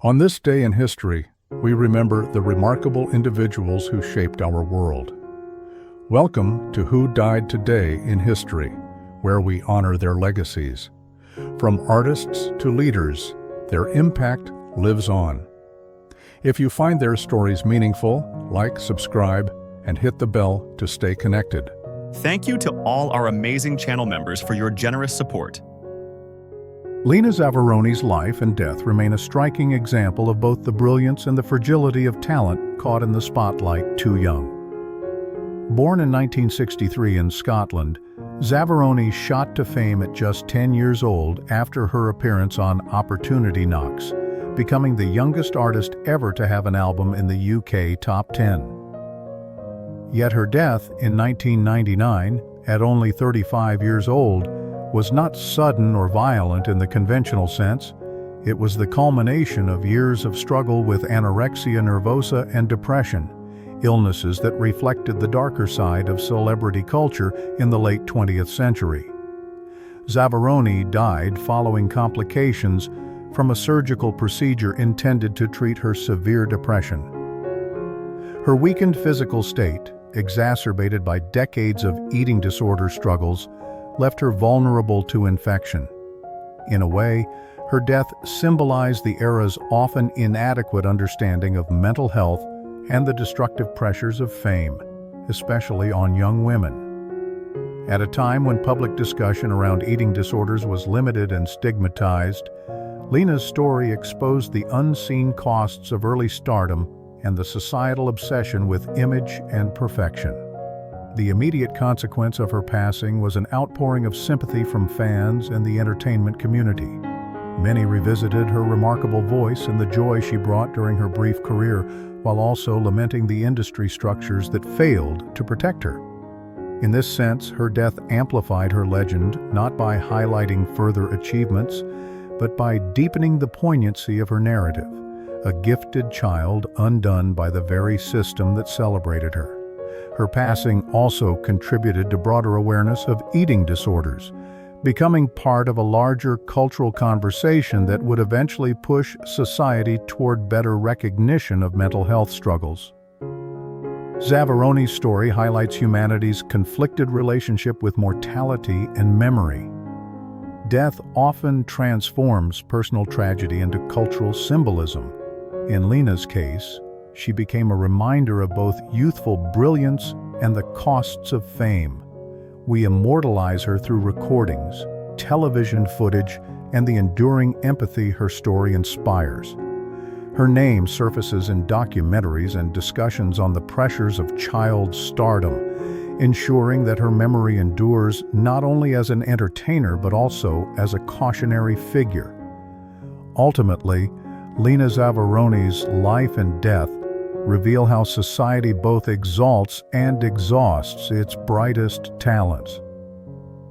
On this day in history, we remember the remarkable individuals who shaped our world. Welcome to Who Died Today in History, where we honor their legacies. From artists to leaders, their impact lives on. If you find their stories meaningful, like, subscribe, and hit the bell to stay connected. Thank you to all our amazing channel members for your generous support. Lena Zavaroni's life and death remain a striking example of both the brilliance and the fragility of talent caught in the spotlight too young. Born in 1963 in Scotland, Zavaroni shot to fame at just 10 years old after her appearance on Opportunity Knocks, becoming the youngest artist ever to have an album in the UK Top 10. Yet her death in 1999, at only 35 years old, was not sudden or violent in the conventional sense. It was the culmination of years of struggle with anorexia nervosa and depression, illnesses that reflected the darker side of celebrity culture in the late 20th century. Zavaroni died following complications from a surgical procedure intended to treat her severe depression. Her weakened physical state, exacerbated by decades of eating disorder struggles, left her vulnerable to infection. In a way, her death symbolized the era's often inadequate understanding of mental health and the destructive pressures of fame, especially on young women. At a time when public discussion around eating disorders was limited and stigmatized, Lena's story exposed the unseen costs of early stardom and the societal obsession with image and perfection. The immediate consequence of her passing was an outpouring of sympathy from fans and the entertainment community. Many revisited her remarkable voice and the joy she brought during her brief career, while also lamenting the industry structures that failed to protect her. In this sense, her death amplified her legend, not by highlighting further achievements, but by deepening the poignancy of her narrative, a gifted child undone by the very system that celebrated her. Her passing also contributed to broader awareness of eating disorders, becoming part of a larger cultural conversation that would eventually push society toward better recognition of mental health struggles. Zavaroni's story highlights humanity's conflicted relationship with mortality and memory. Death often transforms personal tragedy into cultural symbolism. In Lena's case, she became a reminder of both youthful brilliance and the costs of fame. We immortalize her through recordings, television footage, and the enduring empathy her story inspires. Her name surfaces in documentaries and discussions on the pressures of child stardom, ensuring that her memory endures not only as an entertainer but also as a cautionary figure. Ultimately, Lena Zavaroni's life and death reveal how society both exalts and exhausts its brightest talents.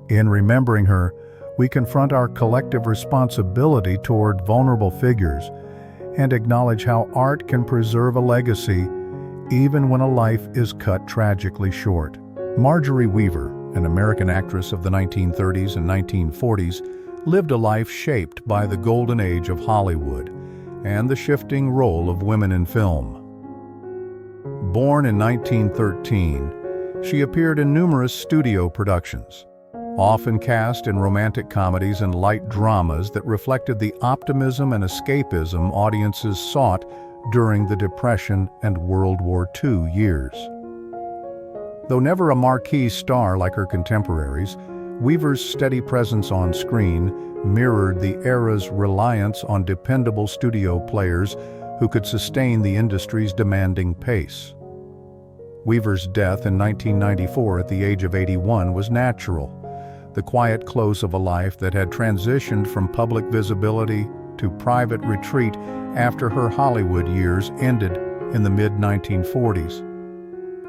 In remembering her, we confront our collective responsibility toward vulnerable figures and acknowledge how art can preserve a legacy even when a life is cut tragically short. Marjorie Weaver, an American actress of the 1930s and 1940s, lived a life shaped by the golden age of Hollywood and the shifting role of women in film. Born in 1913, she appeared in numerous studio productions, often cast in romantic comedies and light dramas that reflected the optimism and escapism audiences sought during the Depression and World War II years. Though never a marquee star like her contemporaries, Weaver's steady presence on screen mirrored the era's reliance on dependable studio players who could sustain the industry's demanding pace. Weaver's death in 1994 at the age of 81 was natural, the quiet close of a life that had transitioned from public visibility to private retreat after her Hollywood years ended in the mid-1940s.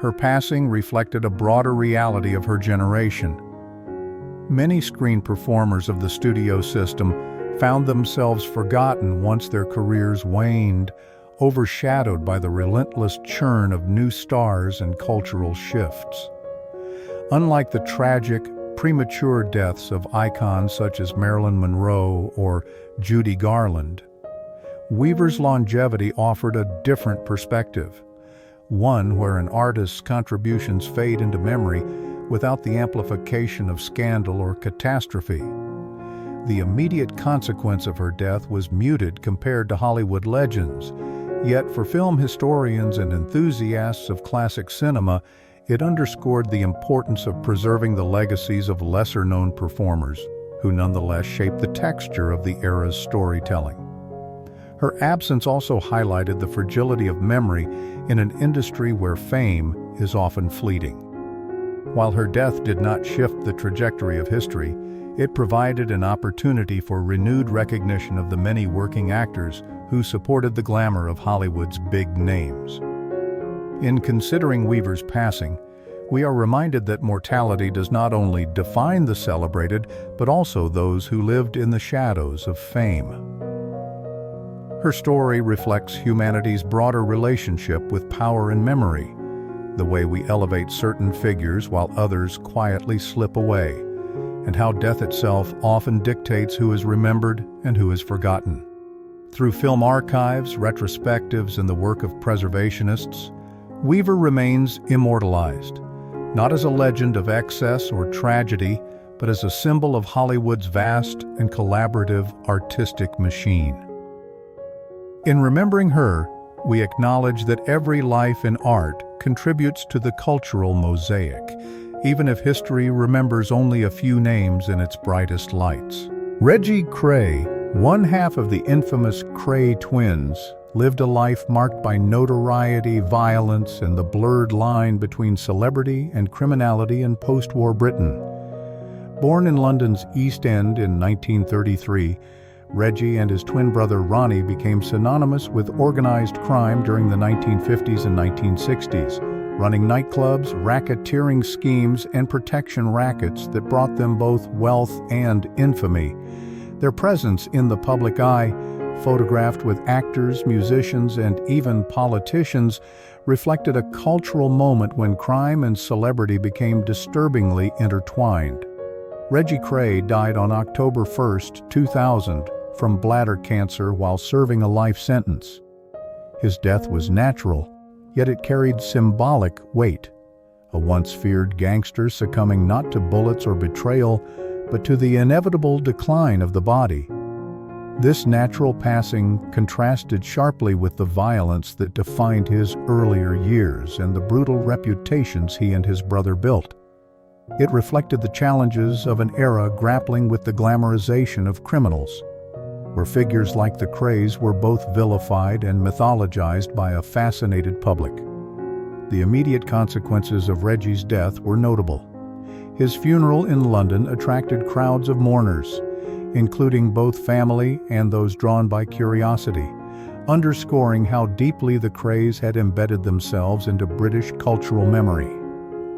Her passing reflected a broader reality of her generation. Many screen performers of the studio system found themselves forgotten once their careers waned, overshadowed by the relentless churn of new stars and cultural shifts. Unlike the tragic, premature deaths of icons such as Marilyn Monroe or Judy Garland, Weaver's longevity offered a different perspective, one where an artist's contributions fade into memory without the amplification of scandal or catastrophe. The immediate consequence of her death was muted compared to Hollywood legends, yet for film historians and enthusiasts of classic cinema, it underscored the importance of preserving the legacies of lesser-known performers, who nonetheless shaped the texture of the era's storytelling. Her absence also highlighted the fragility of memory in an industry where fame is often fleeting. While her death did not shift the trajectory of history, it provided an opportunity for renewed recognition of the many working actors who supported the glamour of Hollywood's big names. In considering Weaver's passing, we are reminded that mortality does not only define the celebrated, but also those who lived in the shadows of fame. Her story reflects humanity's broader relationship with power and memory, the way we elevate certain figures while others quietly slip away, and how death itself often dictates who is remembered and who is forgotten. Through film archives, retrospectives, and the work of preservationists, Weaver remains immortalized, not as a legend of excess or tragedy, but as a symbol of Hollywood's vast and collaborative artistic machine. In remembering her, we acknowledge that every life in art contributes to the cultural mosaic, even if history remembers only a few names in its brightest lights. Reggie Kray, one half of the infamous Kray twins, lived a life marked by notoriety, violence, and the blurred line between celebrity and criminality in post-war Britain. Born in London's East End in 1933, Reggie and his twin brother Ronnie became synonymous with organized crime during the 1950s and 1960s, running nightclubs, racketeering schemes, and protection rackets that brought them both wealth and infamy. Their presence in the public eye, photographed with actors, musicians, and even politicians, reflected a cultural moment when crime and celebrity became disturbingly intertwined. Reggie Kray died on October 1, 2000, from bladder cancer while serving a life sentence. His death was natural, yet it carried symbolic weight, a once feared gangster succumbing not to bullets or betrayal, but to the inevitable decline of the body. This natural passing contrasted sharply with the violence that defined his earlier years and the brutal reputations he and his brother built. It reflected the challenges of an era grappling with the glamorization of criminals, where figures like the Krays were both vilified and mythologized by a fascinated public. The immediate consequences of Reggie's death were notable. His funeral in London attracted crowds of mourners, including both family and those drawn by curiosity, underscoring how deeply the Krays had embedded themselves into British cultural memory.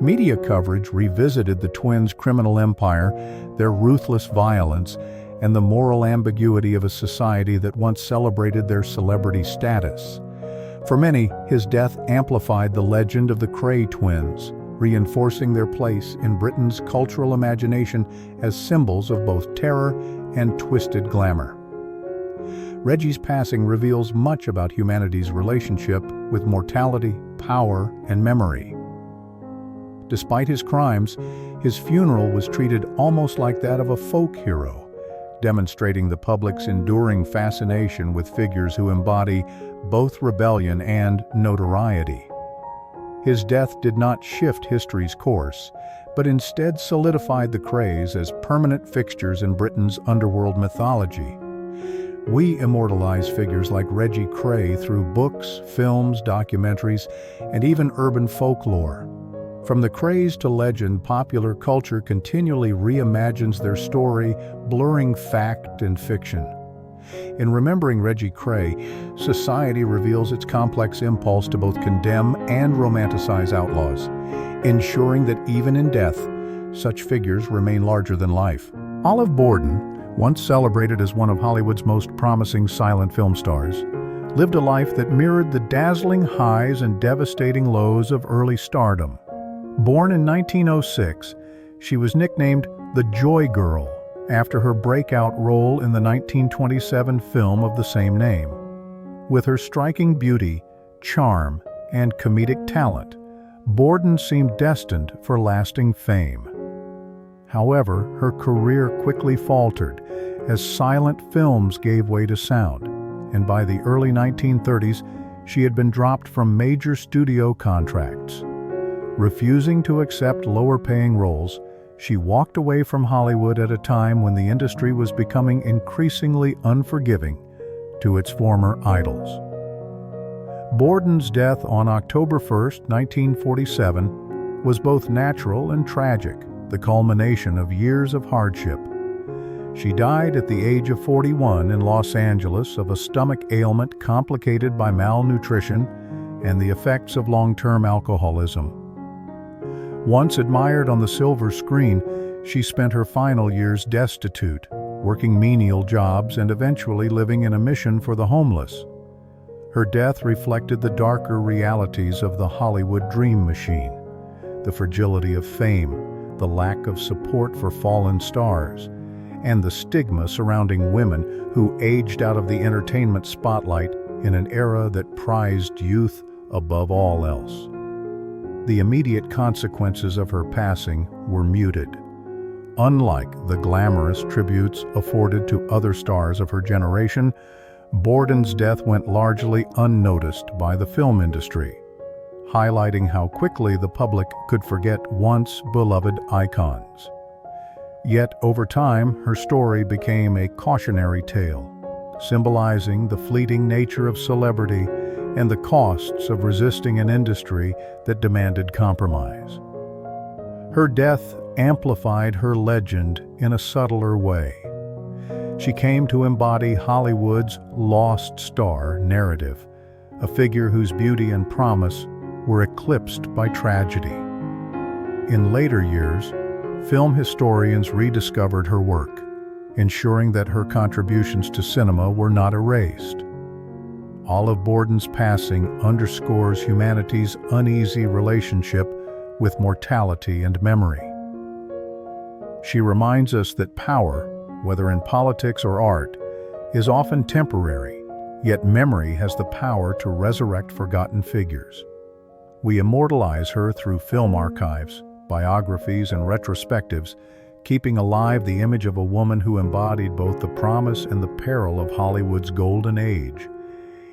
Media coverage revisited the twins' criminal empire, their ruthless violence, and the moral ambiguity of a society that once celebrated their celebrity status. For many, his death amplified the legend of the Kray twins, reinforcing their place in Britain's cultural imagination as symbols of both terror and twisted glamour. Reggie's passing reveals much about humanity's relationship with mortality, power, and memory. Despite his crimes, his funeral was treated almost like that of a folk hero, demonstrating the public's enduring fascination with figures who embody both rebellion and notoriety. His death did not shift history's course, but instead solidified the Krays as permanent fixtures in Britain's underworld mythology. We immortalize figures like Reggie Kray through books, films, documentaries, and even urban folklore. From the Krays to legend, popular culture continually reimagines their story, blurring fact and fiction. In remembering Reggie Kray, society reveals its complex impulse to both condemn and romanticize outlaws, ensuring that even in death, such figures remain larger than life. Olive Borden, once celebrated as one of Hollywood's most promising silent film stars, lived a life that mirrored the dazzling highs and devastating lows of early stardom. Born in 1906, she was nicknamed the Joy Girl after her breakout role in the 1927 film of the same name. With her striking beauty, charm, and comedic talent, Borden seemed destined for lasting fame. However, her career quickly faltered as silent films gave way to sound, and by the early 1930s, she had been dropped from major studio contracts. Refusing to accept lower-paying roles, she walked away from Hollywood at a time when the industry was becoming increasingly unforgiving to its former idols. Borden's death on October 1, 1947, was both natural and tragic, the culmination of years of hardship. She died at the age of 41 in Los Angeles of a stomach ailment complicated by malnutrition and the effects of long-term alcoholism. Once admired on the silver screen, she spent her final years destitute, working menial jobs and eventually living in a mission for the homeless. Her death reflected the darker realities of the Hollywood dream machine, the fragility of fame, the lack of support for fallen stars, and the stigma surrounding women who aged out of the entertainment spotlight in an era that prized youth above all else. The immediate consequences of her passing were muted. Unlike the glamorous tributes afforded to other stars of her generation, Borden's death went largely unnoticed by the film industry, highlighting how quickly the public could forget once beloved icons. Yet, over time, her story became a cautionary tale, symbolizing the fleeting nature of celebrity and the costs of resisting an industry that demanded compromise. Her death amplified her legend in a subtler way. She came to embody Hollywood's lost star narrative, a figure whose beauty and promise were eclipsed by tragedy. In later years, film historians rediscovered her work, ensuring that her contributions to cinema were not erased. Olive Borden's passing underscores humanity's uneasy relationship with mortality and memory. She reminds us that power, whether in politics or art, is often temporary, yet memory has the power to resurrect forgotten figures. We immortalize her through film archives, biographies, and retrospectives, keeping alive the image of a woman who embodied both the promise and the peril of Hollywood's golden age.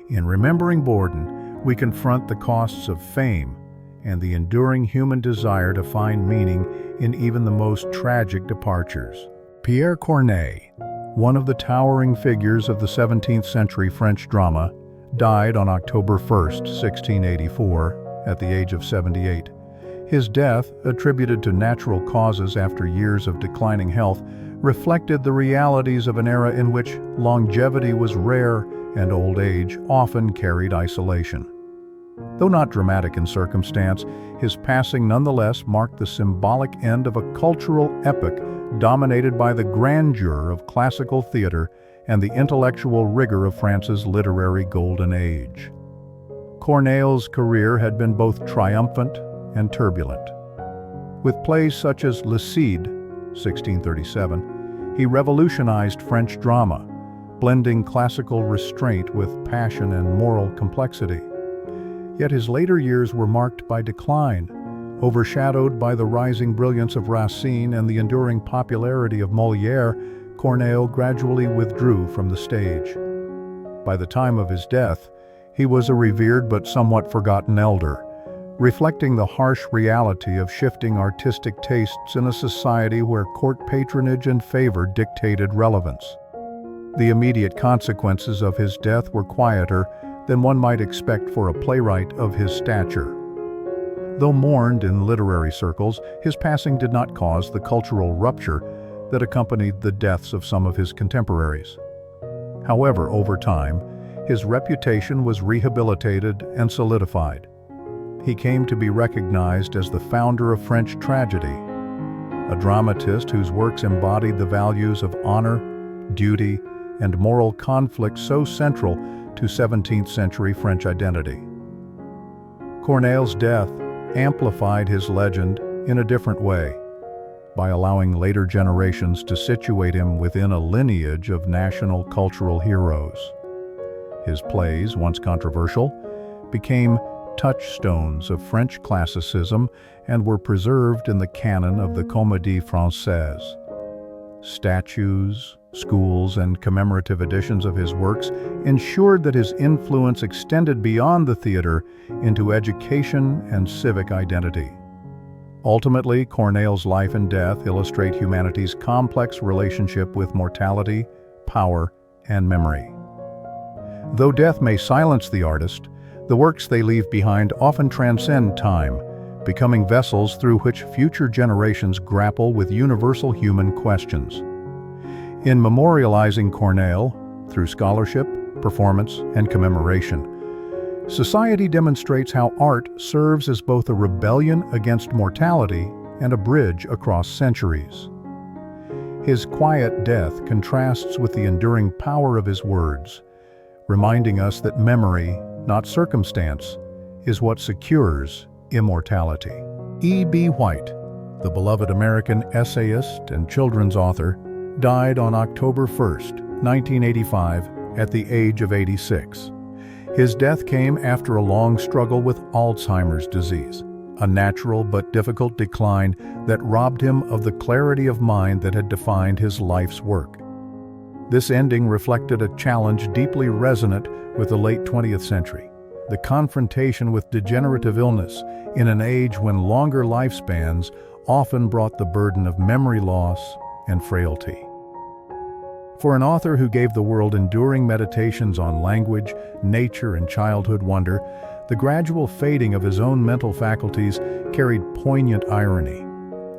In remembering Borden, we confront the costs of fame and the enduring human desire to find meaning in even the most tragic departures. Pierre Corneille, one of the towering figures of the 17th century French drama, died on October 1, 1684, at the age of 78. His death, attributed to natural causes after years of declining health, reflected the realities of an era in which longevity was rare and old age often carried isolation. Though not dramatic in circumstance, his passing nonetheless marked the symbolic end of a cultural epoch dominated by the grandeur of classical theater and the intellectual rigor of France's literary golden age. Corneille's career had been both triumphant and turbulent. With plays such as Le Cid, 1637, he revolutionized French drama, blending classical restraint with passion and moral complexity. Yet his later years were marked by decline, overshadowed by the rising brilliance of Racine and the enduring popularity of Molière. Corneille gradually withdrew from the stage. By the time of his death, he was a revered but somewhat forgotten elder, reflecting the harsh reality of shifting artistic tastes in a society where court patronage and favor dictated relevance. The immediate consequences of his death were quieter than one might expect for a playwright of his stature. Though mourned in literary circles, his passing did not cause the cultural rupture that accompanied the deaths of some of his contemporaries. However, over time, his reputation was rehabilitated and solidified. He came to be recognized as the founder of French tragedy, a dramatist whose works embodied the values of honor, duty, and moral conflict so central to 17th century French identity. Corneille's death amplified his legend in a different way, by allowing later generations to situate him within a lineage of national cultural heroes. His plays, once controversial, became touchstones of French classicism and were preserved in the canon of the Comédie Française. Statues, schools, and commemorative editions of his works ensured that his influence extended beyond the theater into education and civic identity. Ultimately, Corneille's life and death illustrate humanity's complex relationship with mortality, power, and memory. Though death may silence the artist, the works they leave behind often transcend time, becoming vessels through which future generations grapple with universal human questions. In memorializing Corneille, through scholarship, performance, and commemoration, society demonstrates how art serves as both a rebellion against mortality and a bridge across centuries. His quiet death contrasts with the enduring power of his words, reminding us that memory, not circumstance, is what secures immortality. E.B. White, the beloved American essayist and children's author, died on October 1, 1985, at the age of 86. His death came after a long struggle with Alzheimer's disease, a natural but difficult decline that robbed him of the clarity of mind that had defined his life's work. This ending reflected a challenge deeply resonant with the late 20th century, the confrontation with degenerative illness in an age when longer lifespans often brought the burden of memory loss and frailty. For an author who gave the world enduring meditations on language, nature, and childhood wonder, the gradual fading of his own mental faculties carried poignant irony.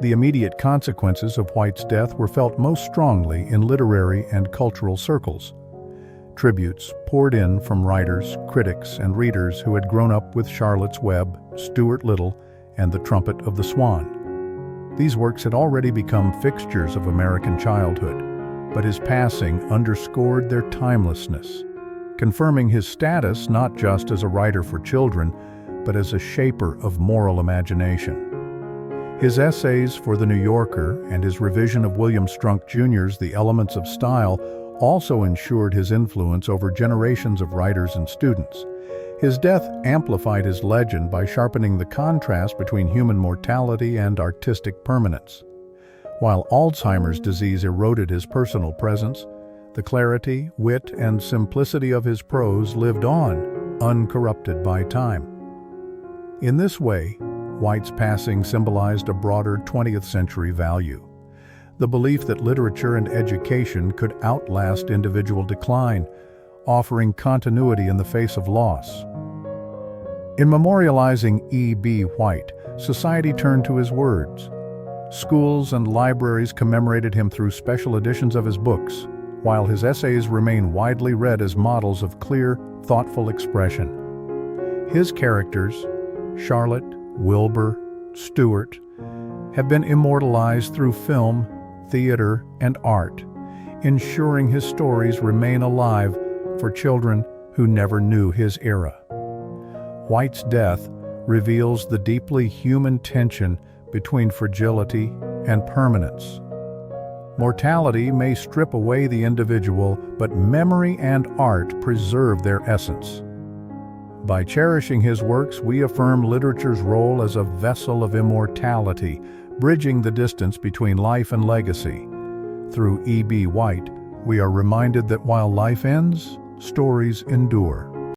The immediate consequences of White's death were felt most strongly in literary and cultural circles. Tributes poured in from writers, critics, and readers who had grown up with Charlotte's Web, Stuart Little, and The Trumpet of the Swan. These works had already become fixtures of American childhood, but his passing underscored their timelessness, confirming his status not just as a writer for children, but as a shaper of moral imagination. His essays for The New Yorker and his revision of William Strunk Jr.'s The Elements of Style also ensured his influence over generations of writers and students. His death amplified his legend by sharpening the contrast between human mortality and artistic permanence. While Alzheimer's disease eroded his personal presence, the clarity, wit, and simplicity of his prose lived on, uncorrupted by time. In this way, White's passing symbolized a broader 20th century value, the belief that literature and education could outlast individual decline, offering continuity in the face of loss. In memorializing E.B. White, society turned to his words. Schools and libraries commemorated him through special editions of his books, while his essays remain widely read as models of clear, thoughtful expression. His characters, Charlotte, Wilbur, Stuart, have been immortalized through film, theater, and art, ensuring his stories remain alive for children who never knew his era. White's death reveals the deeply human tension between fragility and permanence. Mortality may strip away the individual, but memory and art preserve their essence. By cherishing his works, we affirm literature's role as a vessel of immortality, bridging the distance between life and legacy. Through E.B. White, we are reminded that while life ends, stories endure.